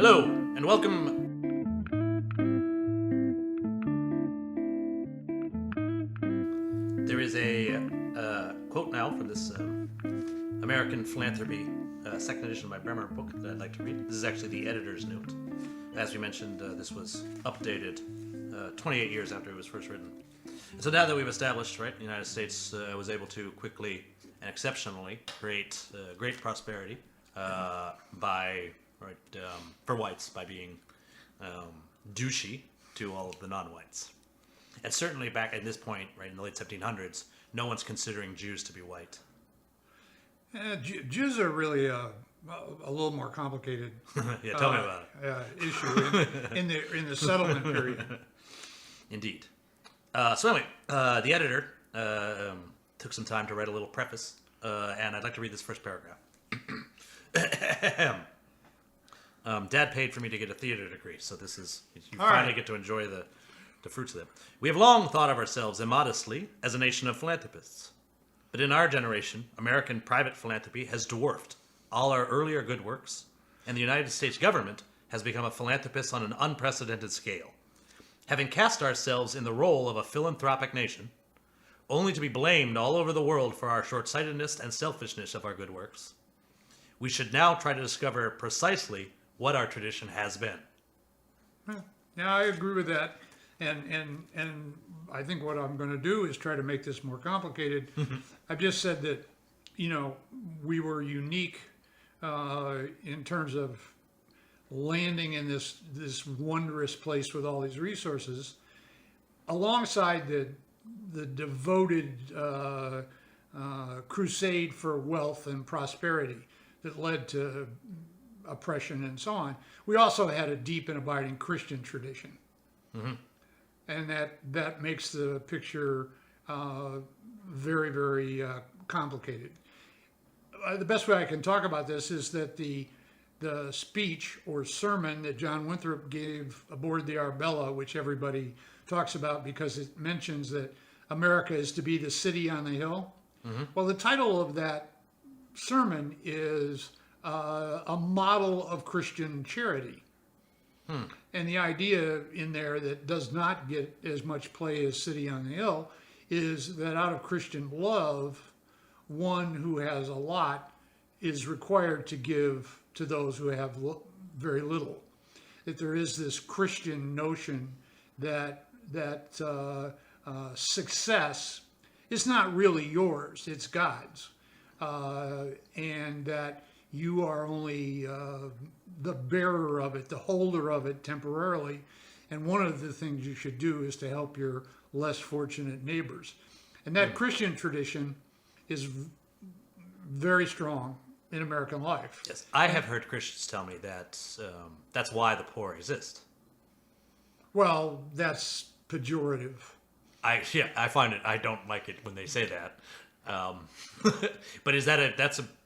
Hello, and welcome. There is a quote now from this American Philanthropy, second edition of my Bremer book that I'd like to read. This is actually the editor's note. As we mentioned, this was updated 28 years after it was first written. And so now that we've established, right, the United States was able to quickly and exceptionally create great prosperity for whites by being douchey to all of the non-whites. And certainly back at this point, right, in the late 1700s, no one's considering Jews to be white. Jews are really a little more complicated. Yeah, tell me about it. Issue in the settlement period. Indeed. So anyway, the editor took some time to write a little preface, and I'd like to read this first paragraph. Dad paid for me to get a theater degree, so this is you finally get to enjoy the fruits of them. We have long thought of ourselves immodestly as a nation of philanthropists. But in our generation, American private philanthropy has dwarfed all our earlier good works, and the United States government has become a philanthropist on an unprecedented scale. Having cast ourselves in the role of a philanthropic nation, only to be blamed all over the world for our short-sightedness and selfishness of our good works, we should now try to discover precisely what our tradition has been. Yeah, I agree with that. And I think what I'm going to do is try to make this more complicated. I've just said that, we were unique in terms of landing in this wondrous place with all these resources, alongside the devoted crusade for wealth and prosperity that led to oppression and so on. We also had a deep and abiding Christian tradition. Mm-hmm. And that makes the picture very, very complicated. The best way I can talk about this is that the speech or sermon that John Winthrop gave aboard the Arbella, which everybody talks about because it mentions that America is to be the city on the hill. Mm-hmm. Well, the title of that sermon is a model of Christian charity. And the idea in there that does not get as much play as City on the Hill is that out of Christian love, one who has a lot is required to give to those who have very little. That there is this Christian notion that success is not really yours, it's God's. And that you are only the bearer of it, the holder of it temporarily. And one of the things you should do is to help your less fortunate neighbors. And that Christian tradition is very strong in American life. Yes, I have heard Christians tell me that that's why the poor exist. Well, that's pejorative. I find it. I don't like it when they say that. But is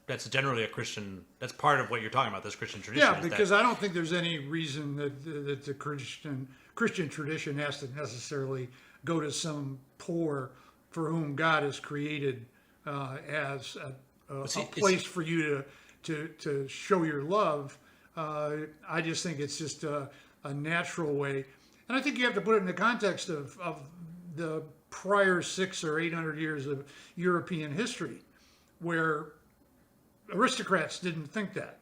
that's generally a Christian? That's part of what you're talking about. This Christian tradition. Yeah, because I don't think there's any reason that the Christian tradition has to necessarily go to some poor for whom God has created as a place for you to show your love. I just think it's just a natural way, and I think you have to put it in the context of the prior 600 or 800 years of European history, where aristocrats didn't think that.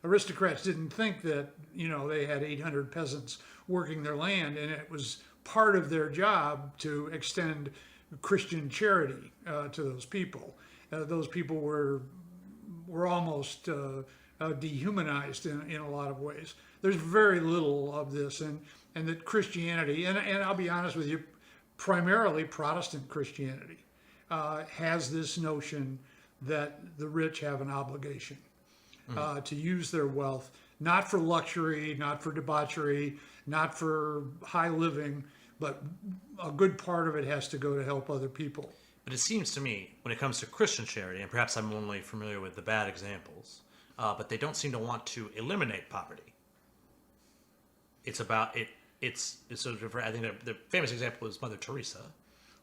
Aristocrats didn't think that, they had 800 peasants working their land, and it was part of their job to extend Christian charity to those people. Those people were almost dehumanized in a lot of ways. There's very little of this, and that Christianity, and I'll be honest with you, primarily Protestant Christianity, has this notion that the rich have an obligation to use their wealth, not for luxury, not for debauchery, not for high living, but a good part of it has to go to help other people. But it seems to me, when it comes to Christian charity, and perhaps I'm only familiar with the bad examples, but they don't seem to want to eliminate poverty. It's about it. It's sort of, I think the famous example is Mother Teresa,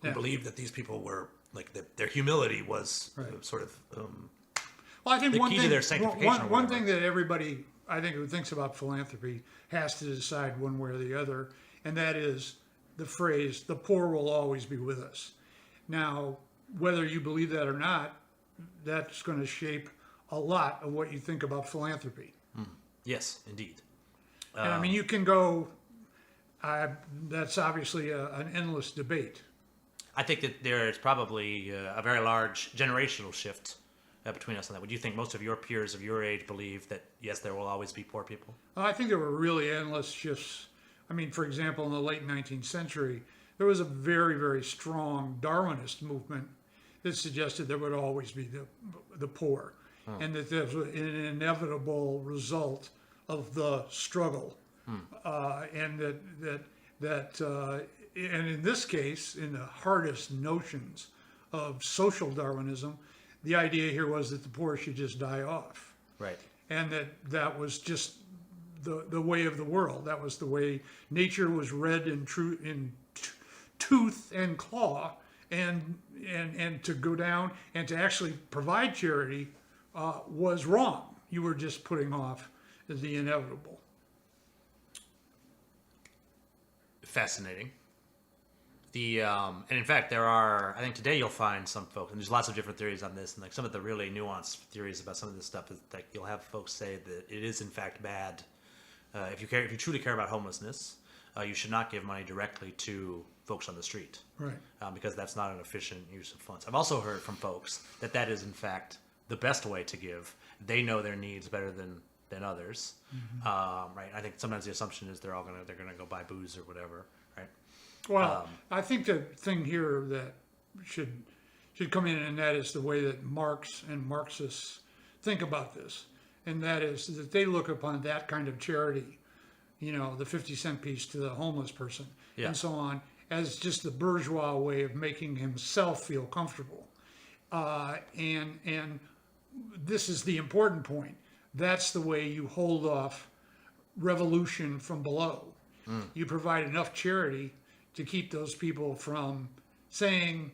who believed that these people were like their humility was sort of well, I think the key to their sanctification. One thing that everybody I think who thinks about philanthropy has to decide one way or the other, and that is the phrase, the poor will always be with us. Now, whether you believe that or not, that's going to shape a lot of what you think about philanthropy. Yes, indeed. And I mean, you can go, that's obviously an endless debate. I think that there is probably a very large generational shift between us on that. Would you think most of your peers of your age believe that, yes, there will always be poor people? I think there were really endless shifts. I mean, for example, in the late 19th century, there was a very, very strong Darwinist movement that suggested there would always be the poor, and that there was an inevitable result of the struggle, and and in this case, in the hardest notions of social Darwinism, the idea here was that the poor should just die off. Right. And that was just the way of the world. That was the way nature was read in tooth and claw, and to go down and to actually provide charity was wrong. You were just putting off the inevitable. Fascinating. And in fact, I think today you'll find some folks, and there's lots of different theories on this, and like some of the really nuanced theories about some of this stuff is that you'll have folks say that it is in fact bad. If you truly care about homelessness, you should not give money directly to folks on the street, Right. Because that's not an efficient use of funds. I've also heard from folks that is in fact the best way to give. They know their needs better than others, right? I think sometimes the assumption is they're gonna go buy booze or whatever, right? Well, I think the thing here that should come in, and that is the way that Marx and Marxists think about this, and that is that they look upon that kind of charity, the 50-cent piece to the homeless person, and so on, as just the bourgeois way of making himself feel comfortable. And this is the important point. That's the way you hold off revolution from below. You provide enough charity to keep those people from saying,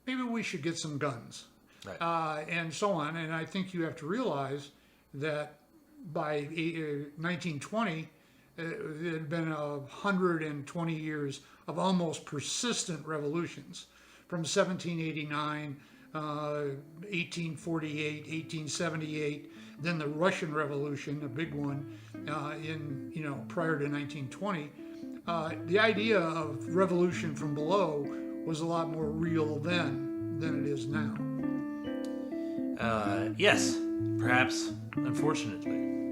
maybe we should get some guns, Right. and so on. And I think you have to realize that by 1920, there had been 120 years of almost persistent revolutions, from 1789, 1848, 1878, then the Russian Revolution, a big one, prior to 1920. The idea of revolution from below was a lot more real then than it is now. Yes, perhaps, unfortunately.